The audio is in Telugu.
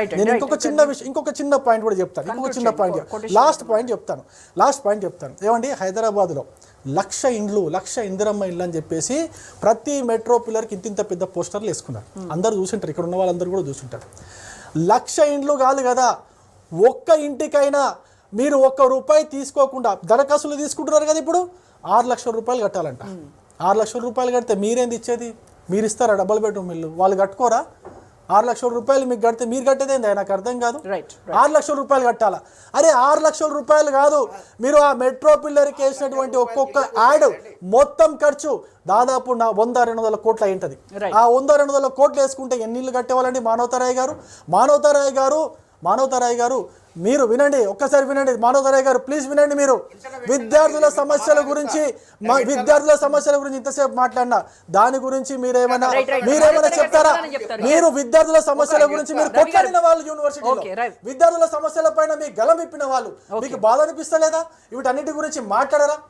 నేను ఇంకొక చిన్న పాయింట్ కూడా చెప్తాను. లాస్ట్ పాయింట్ చెప్తాను. ఏమండి, హైదరాబాద్లో 1,00,000 ఇండ్లు, 1,00,000 ఇందిరమ్మ ఇల్లు అని చెప్పేసి ప్రతి మెట్రో పిల్లర్కి ఇంత పెద్ద పోస్టర్లు వేసుకున్నారు. అందరూ చూసింటారు, ఇక్కడ ఉన్న వాళ్ళందరూ కూడా చూసింటారు. 1,00,000 ఇండ్లు కాదు కదా, ఒక్క ఇంటికైనా మీరు ₹1 తీసుకోకుండా దరఖాస్తులు తీసుకుంటున్నారు కదా. ఇప్పుడు 6 లక్షల రూపాయలు కట్టాలంట. 6 లక్షల రూపాయలు కడితే మీరేంది ఇచ్చేది? మీరు ఇస్తారా డబుల్ బెడ్రూమ్ ఇల్లు? వాళ్ళు కట్టుకోరా? 6 లక్షల రూపాయలు మీకు కడితే మీరు కట్టేదేంది? నాకు అర్థం కాదు. 6 లక్షల రూపాయలు కట్టాలా? అరే 6 లక్షల రూపాయలు కాదు, మీరు ఆ మెట్రో పిల్లర్కి వేసినటువంటి ఒక్కొక్క యాడ్ మొత్తం ఖర్చు దాదాపు 100-200 కోట్లు అయి ఉంటుంది. ఆ 100-200 కోట్లు వేసుకుంటే ఎన్ని ఇల్లు కట్టేవాళ్ళండి? మానవతారాయ్ గారు మీరు వినండి, ఒక్కసారి వినండి. మానవతారాయ్ గారు ప్లీజ్ వినండి. మీరు విద్యార్థుల సమస్యల గురించి ఇంతసేపు మాట్లాడినా దాని గురించి మీరేమైనా చెప్తారా? మీరు విద్యార్థుల సమస్యల గురించి మీరు కొట్లాడిన వాళ్ళు, యూనివర్సిటీలో విద్యార్థుల సమస్యల పైన మీ గలం విప్పిన వాళ్ళు, మీకు బాధ అనిపిస్తలేదా? వీటన్నిటి గురించి మాట్లాడరా?